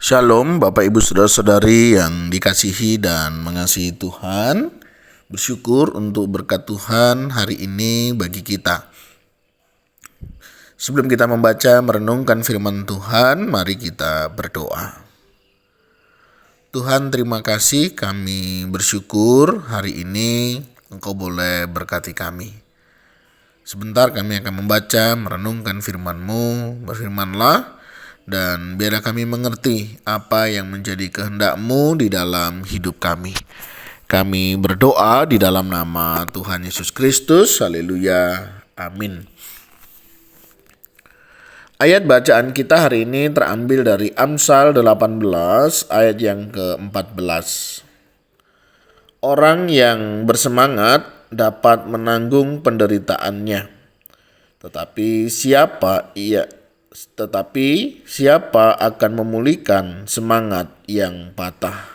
Shalom Bapak Ibu Saudara-saudari yang dikasihi dan mengasihi Tuhan. Bersyukur untuk berkat Tuhan hari ini bagi kita. Sebelum kita membaca merenungkan firman Tuhan, mari kita berdoa. Tuhan, terima kasih, kami bersyukur hari ini Engkau boleh berkati kami. Sebentar kami akan membaca, merenungkan firman-Mu. Berfirmanlah, dan biarlah kami mengerti apa yang menjadi kehendak-Mu di dalam hidup kami. Kami berdoa di dalam nama Tuhan Yesus Kristus. Haleluya. Amin. Ayat bacaan kita hari ini terambil dari Amsal 18 ayat yang ke-14. Orang yang bersemangat dapat menanggung penderitaannya, tetapi siapa akan memulihkan semangat yang patah?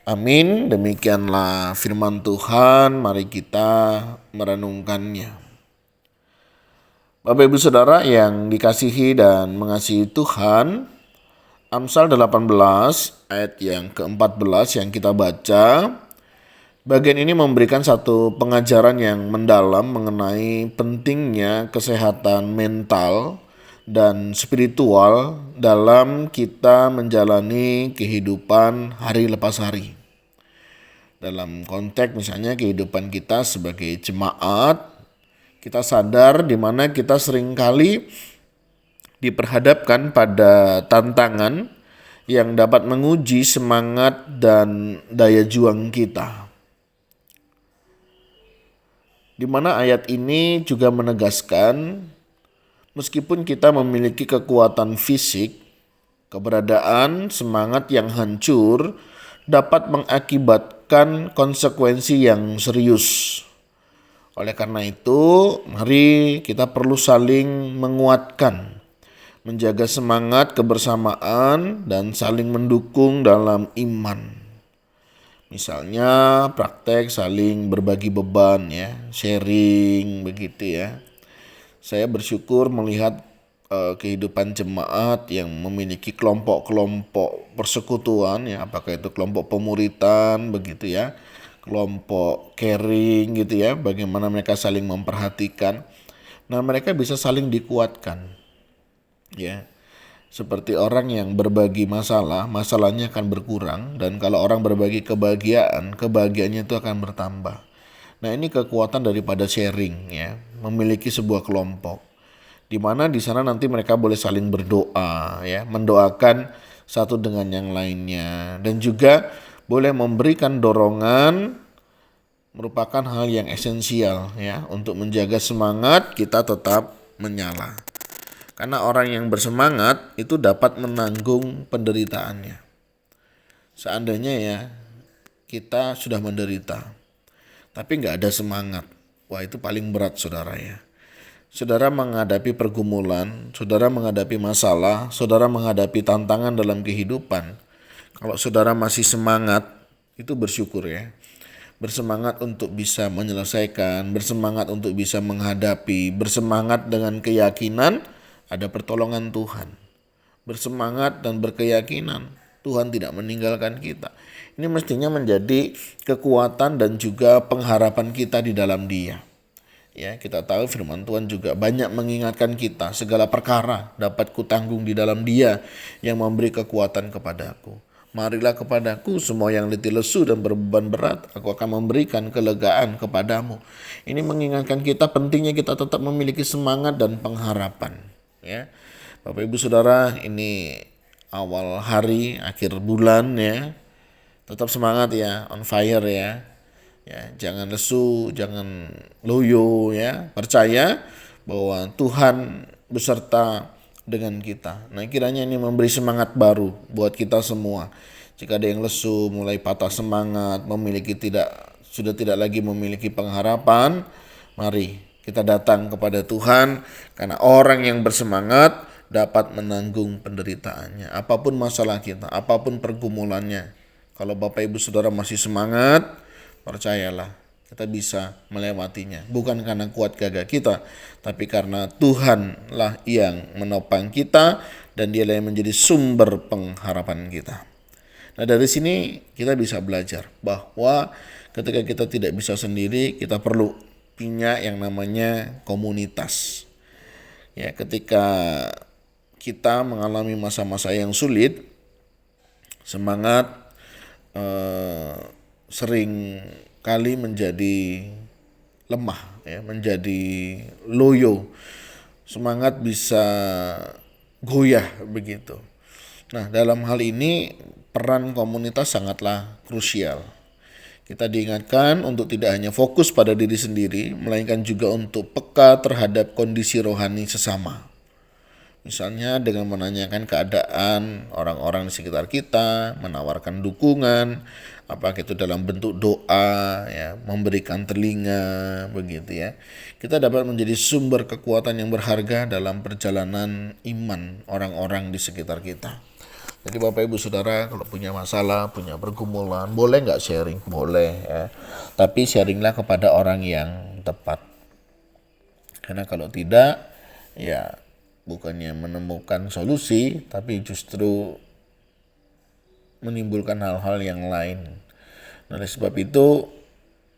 Amin. Demikianlah firman Tuhan, mari kita merenungkannya. Bapak Ibu Saudara yang dikasihi dan mengasihi Tuhan, Amsal 18 ayat yang ke-14 yang kita baca, bagian ini memberikan satu pengajaran yang mendalam mengenai pentingnya kesehatan mental dan spiritual dalam kita menjalani kehidupan hari lepas hari. Dalam konteks misalnya kehidupan kita sebagai jemaat, kita sadar di mana kita seringkali diperhadapkan pada tantangan yang dapat menguji semangat dan daya juang kita. Di mana ayat ini juga menegaskan, meskipun kita memiliki kekuatan fisik, keberadaan semangat yang hancur dapat mengakibatkan konsekuensi yang serius. Oleh karena itu, mari kita perlu saling menguatkan, menjaga semangat kebersamaan dan saling mendukung dalam iman. Misalnya praktek saling berbagi beban ya, sharing begitu ya. Saya bersyukur melihat kehidupan jemaat yang memiliki kelompok-kelompok persekutuan ya, apakah itu kelompok pemuritan begitu ya, kelompok caring gitu ya, bagaimana mereka saling memperhatikan. Nah, mereka bisa saling dikuatkan ya. Seperti orang yang berbagi masalah, masalahnya akan berkurang, dan kalau orang berbagi kebahagiaan, kebahagiaannya itu akan bertambah. Nah, ini kekuatan daripada sharing ya, memiliki sebuah kelompok di mana di sana nanti mereka boleh saling berdoa ya, mendoakan satu dengan yang lainnya, dan juga boleh memberikan dorongan, merupakan hal yang esensial ya untuk menjaga semangat kita tetap menyala. Karena orang yang bersemangat itu dapat menanggung penderitaannya. Seandainya ya kita sudah menderita tapi nggak ada semangat, wah itu paling berat saudara ya. Saudara menghadapi pergumulan, saudara menghadapi masalah, saudara menghadapi tantangan dalam kehidupan. Kalau saudara masih semangat, itu bersyukur ya. Bersemangat untuk bisa menyelesaikan, bersemangat untuk bisa menghadapi, bersemangat dengan keyakinan ada pertolongan Tuhan. Bersemangat dan berkeyakinan Tuhan tidak meninggalkan kita. Ini mestinya menjadi kekuatan dan juga pengharapan kita di dalam Dia. Ya, kita tahu firman Tuhan juga banyak mengingatkan kita, segala perkara dapat kutanggung di dalam Dia yang memberi kekuatan kepadaku. Marilah kepadaku semua yang letih lesu dan berbeban berat, aku akan memberikan kelegaan kepadamu. Ini mengingatkan kita pentingnya kita tetap memiliki semangat dan pengharapan. Ya, Bapak Ibu Saudara, ini awal hari, akhir bulan ya, tetap semangat ya, on fire ya. Ya, jangan lesu, jangan loyo ya. Percaya bahwa Tuhan beserta dengan kita. Nah, kiranya ini memberi semangat baru buat kita semua. Jika ada yang lesu, mulai patah semangat, sudah tidak lagi memiliki pengharapan, mari kita datang kepada Tuhan, karena orang yang bersemangat dapat menanggung penderitaannya. Apapun masalah kita, apapun pergumulannya, kalau Bapak Ibu Saudara masih semangat, percayalah kita bisa melewatinya. Bukan karena kuat gagah kita, tapi karena Tuhanlah yang menopang kita dan dialah yang menjadi sumber pengharapan kita. Nah, dari sini kita bisa belajar bahwa ketika kita tidak bisa sendiri, kita perlu punya yang namanya komunitas. Ya, ketika kita mengalami masa-masa yang sulit, semangat sering kali menjadi lemah, ya, menjadi loyo. Semangat bisa goyah begitu. Nah, dalam hal ini peran komunitas sangatlah krusial. Kita diingatkan untuk tidak hanya fokus pada diri sendiri, melainkan juga untuk peka terhadap kondisi rohani sesama. Misalnya dengan menanyakan keadaan orang-orang di sekitar kita, menawarkan dukungan, apakah itu dalam bentuk doa, ya, memberikan telinga, begitu ya. Kita dapat menjadi sumber kekuatan yang berharga dalam perjalanan iman orang-orang di sekitar kita. Jadi Bapak Ibu Saudara, kalau punya masalah, punya pergumulan, boleh nggak sharing? Boleh ya. Tapi sharinglah kepada orang yang tepat. Karena kalau tidak, ya bukannya menemukan solusi, tapi justru menimbulkan hal-hal yang lain. Nah, oleh sebab itu,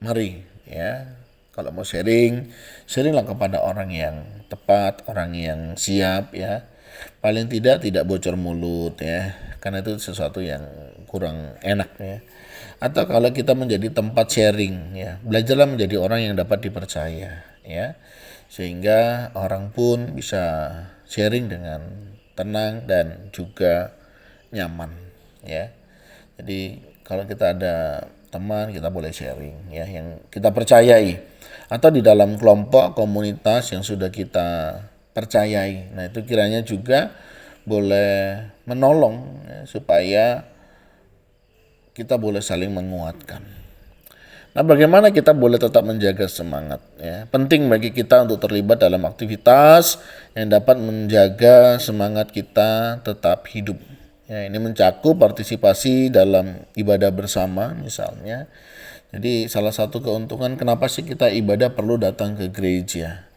mari ya, kalau mau sharing, sharinglah kepada orang yang tepat, orang yang siap ya. Paling tidak bocor mulut ya, karena itu sesuatu yang kurang enak ya. Atau kalau kita menjadi tempat sharing ya, belajarlah menjadi orang yang dapat dipercaya ya, sehingga orang pun bisa sharing dengan tenang dan juga nyaman ya. Jadi kalau kita ada teman, kita boleh sharing ya yang kita percayai, atau di dalam kelompok komunitas yang sudah kita percayai. Nah, itu kiranya juga boleh menolong ya, supaya kita boleh saling menguatkan. Nah, bagaimana kita boleh tetap menjaga semangat ya? Penting bagi kita untuk terlibat dalam aktivitas yang dapat menjaga semangat kita tetap hidup. Ya, ini mencakup partisipasi dalam ibadah bersama misalnya. Jadi salah satu keuntungan kenapa sih kita ibadah perlu datang ke gereja.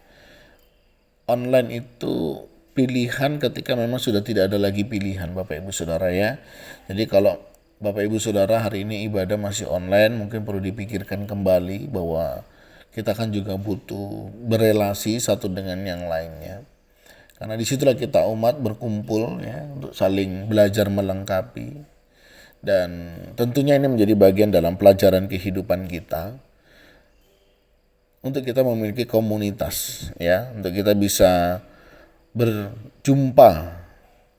Online itu pilihan ketika memang sudah tidak ada lagi pilihan, Bapak Ibu Saudara ya. Jadi kalau Bapak Ibu Saudara hari ini ibadah masih online, mungkin perlu dipikirkan kembali bahwa kita kan juga butuh berelasi satu dengan yang lainnya. Karena disitulah kita umat berkumpul ya untuk saling belajar melengkapi. Dan tentunya ini menjadi bagian dalam pelajaran kehidupan kita. Untuk kita memiliki komunitas ya, untuk kita bisa berjumpa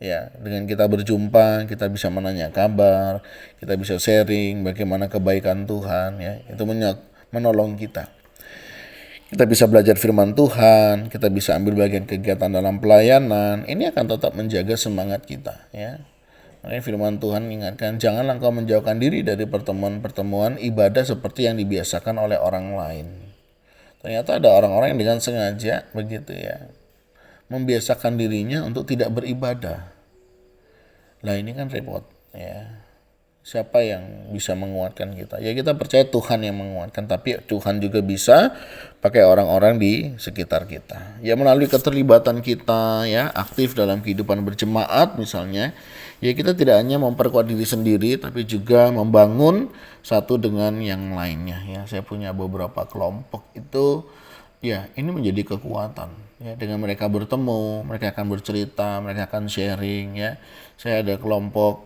ya. Dengan kita berjumpa, kita bisa menanya kabar, kita bisa sharing bagaimana kebaikan Tuhan ya. Itu menolong kita. Kita bisa belajar firman Tuhan, kita bisa ambil bagian kegiatan dalam pelayanan. Ini akan tetap menjaga semangat kita ya. Makanya firman Tuhan mengingatkan, janganlah engkau menjauhkan diri dari pertemuan-pertemuan ibadah seperti yang dibiasakan oleh orang lain. Ternyata ada orang-orang yang dengan sengaja begitu ya, membiasakan dirinya untuk tidak beribadah. Lah ini kan repot ya. Siapa yang bisa menguatkan kita? Ya kita percaya Tuhan yang menguatkan, tapi Tuhan juga bisa pakai orang-orang di sekitar kita. Ya melalui keterlibatan kita ya, aktif dalam kehidupan berjemaat misalnya. Ya kita tidak hanya memperkuat diri sendiri, tapi juga membangun satu dengan yang lainnya ya. Saya punya beberapa kelompok itu ya, ini menjadi kekuatan ya. Dengan mereka bertemu, mereka akan bercerita, mereka akan sharing ya. Saya ada kelompok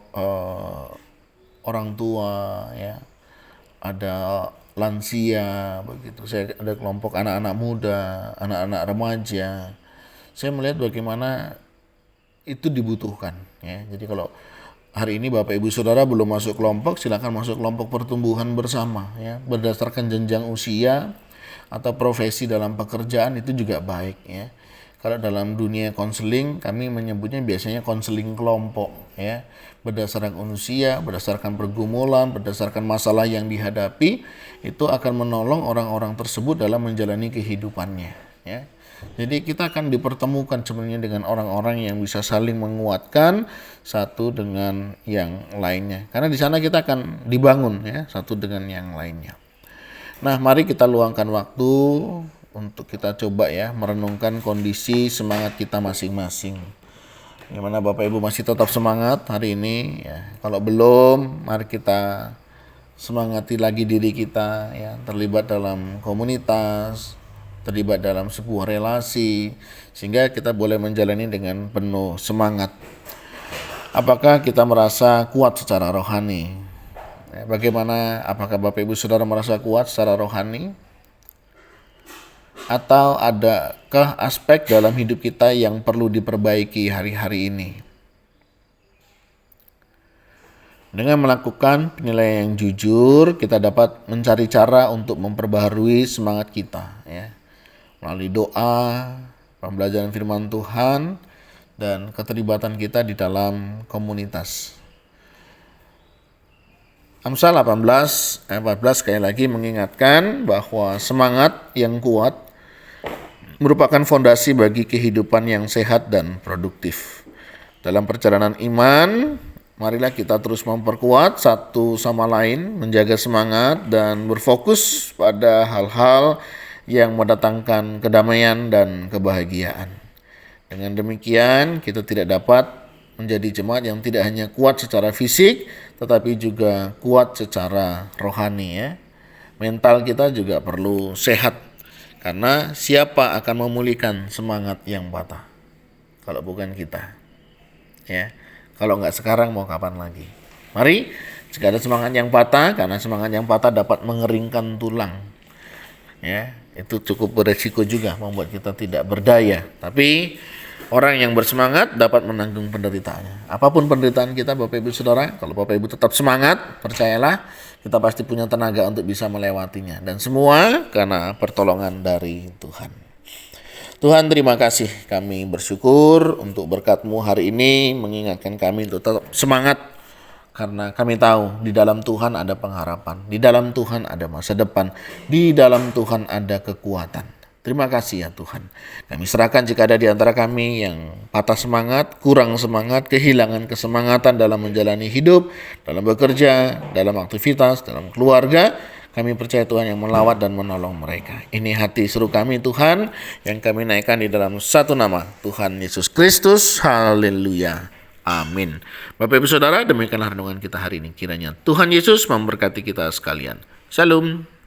orang tua ya, ada lansia begitu. Saya ada kelompok anak-anak muda, anak-anak remaja. Saya melihat bagaimana itu dibutuhkan ya. Jadi kalau hari ini Bapak Ibu Saudara belum masuk kelompok, silakan masuk kelompok pertumbuhan bersama ya. Berdasarkan jenjang usia atau profesi dalam pekerjaan itu juga baik ya. Kalau dalam dunia konseling kami menyebutnya biasanya konseling kelompok ya. Berdasarkan usia, berdasarkan pergumulan, berdasarkan masalah yang dihadapi, itu akan menolong orang-orang tersebut dalam menjalani kehidupannya ya. Jadi kita akan dipertemukan sebenarnya dengan orang-orang yang bisa saling menguatkan satu dengan yang lainnya. Karena di sana kita akan dibangun ya, satu dengan yang lainnya. Nah, mari kita luangkan waktu untuk kita coba ya merenungkan kondisi semangat kita masing-masing. Gimana Bapak Ibu masih tetap semangat hari ini ya? Kalau belum, mari kita semangati lagi diri kita ya, terlibat dalam komunitas, terlibat dalam sebuah relasi sehingga kita boleh menjalani dengan penuh semangat. Apakah kita merasa kuat secara rohani? Bagaimana? Apakah Bapak Ibu Saudara merasa kuat secara rohani? Atau adakah aspek dalam hidup kita yang perlu diperbaiki hari-hari ini? Dengan melakukan penilaian yang jujur, kita dapat mencari cara untuk memperbaharui semangat kita, ya, melalui doa, pembelajaran firman Tuhan, dan keterlibatan kita di dalam komunitas. Amsal 18 ayat 14 sekali lagi mengingatkan bahwa semangat yang kuat merupakan fondasi bagi kehidupan yang sehat dan produktif. Dalam perjalanan iman, marilah kita terus memperkuat satu sama lain, menjaga semangat dan berfokus pada hal-hal yang mendatangkan kedamaian dan kebahagiaan. Dengan demikian, kita tidak dapat menjadi jemaat yang tidak hanya kuat secara fisik, tetapi juga kuat secara rohani, ya. Mental kita juga perlu sehat. Karena siapa akan memulihkan semangat yang patah? Kalau bukan kita. Ya. Kalau nggak sekarang mau kapan lagi? Mari, jika ada semangat yang patah, karena semangat yang patah dapat mengeringkan tulang. Ya, itu cukup beresiko juga membuat kita tidak berdaya. Tapi orang yang bersemangat dapat menanggung penderitaannya. Apapun penderitaan kita Bapak Ibu Saudara, kalau Bapak Ibu tetap semangat, percayalah kita pasti punya tenaga untuk bisa melewatinya. Dan semua karena pertolongan dari Tuhan. Tuhan, terima kasih, kami bersyukur untuk berkat-Mu hari ini mengingatkan kami untuk tetap semangat. Karena kami tahu di dalam Tuhan ada pengharapan, di dalam Tuhan ada masa depan, di dalam Tuhan ada kekuatan. Terima kasih ya Tuhan. Kami serahkan jika ada di antara kami yang patah semangat, kurang semangat, kehilangan kesemangatan dalam menjalani hidup, dalam bekerja, dalam aktivitas, dalam keluarga, kami percaya Tuhan yang melawat dan menolong mereka. Ini hati seru kami Tuhan, yang kami naikkan di dalam satu nama, Tuhan Yesus Kristus. Haleluya. Amin. Bapak Ibu Saudara, demikianlah renungan kita hari ini. Kiranya Tuhan Yesus memberkati kita sekalian. Shalom.